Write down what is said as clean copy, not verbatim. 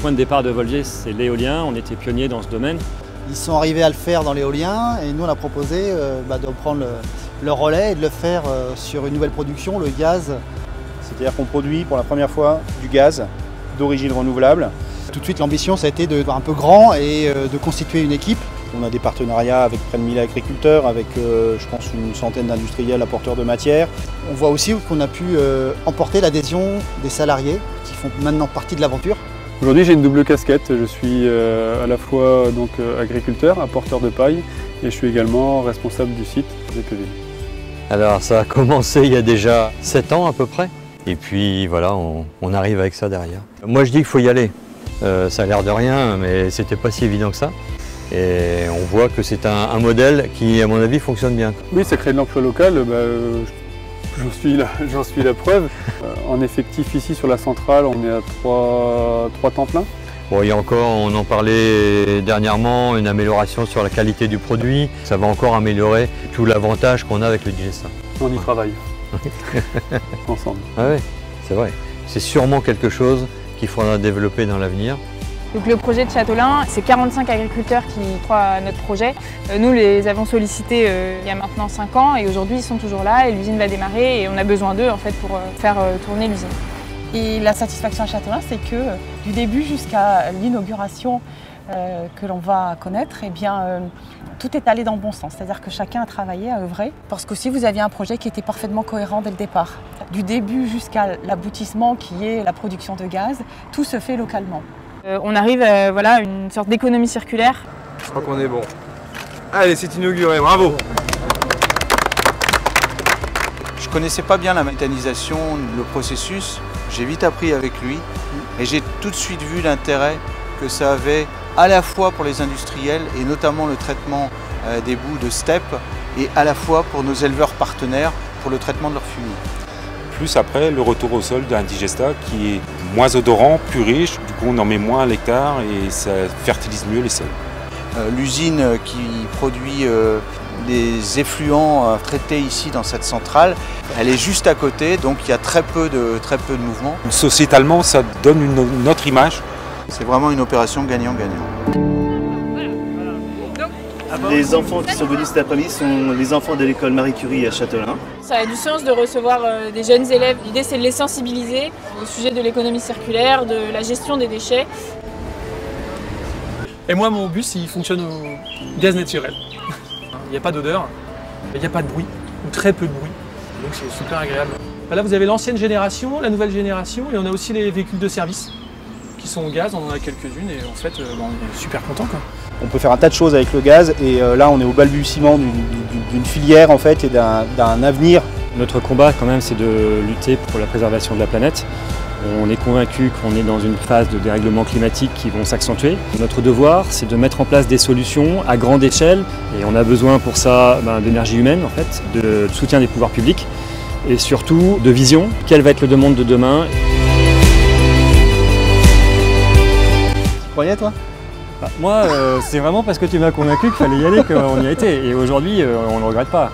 point de départ de Volvier, c'est l'éolien. On était pionniers dans ce domaine. Ils sont arrivés à le faire dans l'éolien et nous on a proposé de prendre le relais et de le faire sur une nouvelle production, le gaz. C'est-à-dire qu'on produit pour la première fois du gaz d'origine renouvelable. Tout de suite l'ambition ça a été de faire un peu grand et de constituer une équipe. On a des partenariats avec près de 1000 agriculteurs, avec je pense une centaine d'industriels apporteurs de matière. On voit aussi qu'on a pu emporter l'adhésion des salariés qui font maintenant partie de l'aventure. Aujourd'hui j'ai une double casquette, je suis à la fois donc, agriculteur, apporteur de paille et je suis également responsable du site DPV. Alors ça a commencé il y a déjà 7 ans à peu près et puis voilà on arrive avec ça derrière. Moi je dis qu'il faut y aller, ça a l'air de rien mais c'était pas si évident que ça et on voit que c'est un modèle qui à mon avis fonctionne bien. Oui, ça crée de l'emploi local, j'en suis la preuve. En effectif ici sur la centrale, on est à 3 temps plein. Bon, il y a encore, on en parlait dernièrement, une amélioration sur la qualité du produit. Ça va encore améliorer tout l'avantage qu'on a avec le digestat. On y travaille, ensemble. Ah oui, c'est vrai. C'est sûrement quelque chose qu'il faudra développer dans l'avenir. Donc le projet de Châteaulin, c'est 45 agriculteurs qui croient à notre projet. Nous les avons sollicités il y a maintenant 5 ans et aujourd'hui ils sont toujours là et l'usine va démarrer et on a besoin d'eux en fait pour faire tourner l'usine. Et la satisfaction à Châteaulin, c'est que du début jusqu'à l'inauguration que l'on va connaître, eh bien, tout est allé dans le bon sens. C'est-à-dire que chacun a travaillé, a œuvré, parce qu'aussi vous aviez un projet qui était parfaitement cohérent dès le départ. Du début jusqu'à l'aboutissement qui est la production de gaz, tout se fait localement. On arrive à voilà, une sorte d'économie circulaire. Je crois qu'on est bon. Allez, c'est inauguré, bravo! Je ne connaissais pas bien la méthanisation, le processus. J'ai vite appris avec lui et j'ai tout de suite vu l'intérêt que ça avait à la fois pour les industriels et notamment le traitement des boues de steppe et à la fois pour nos éleveurs partenaires pour le traitement de leurs fumier. Plus après le retour au sol d'un digestat qui est moins odorant, plus riche, du coup on en met moins à l'hectare et ça fertilise mieux les sols. L'usine qui produit des effluents traités ici dans cette centrale, elle est juste à côté, donc il y a très peu de mouvements. Sociétalement, ça donne une autre image. C'est vraiment une opération gagnant-gagnant. Les enfants qui sont venus cet après-midi sont les enfants de l'école Marie Curie à Châteaulin. Ça a du sens de recevoir des jeunes élèves. L'idée c'est de les sensibiliser au sujet de l'économie circulaire, de la gestion des déchets. Et moi mon bus il fonctionne au gaz naturel. Il n'y a pas d'odeur, il n'y a pas de bruit, ou très peu de bruit, donc c'est super agréable. Là vous avez l'ancienne génération, la nouvelle génération et on a aussi les véhicules de service qui sont au gaz, on en a quelques-unes et en fait on est super contents quoi. On peut faire un tas de choses avec le gaz et là on est au balbutiement d'une filière en fait et d'un avenir. Notre combat quand même c'est de lutter pour la préservation de la planète. On est convaincu qu'on est dans une phase de dérèglement climatique qui vont s'accentuer. Notre devoir c'est de mettre en place des solutions à grande échelle et on a besoin pour ça d'énergie humaine en fait, de soutien des pouvoirs publics et surtout de vision. Quel va être le monde de demain? Tu croyais toi? Moi, c'est vraiment parce que tu m'as convaincu qu'il fallait y aller qu'on y a été. Et aujourd'hui, on ne le regrette pas.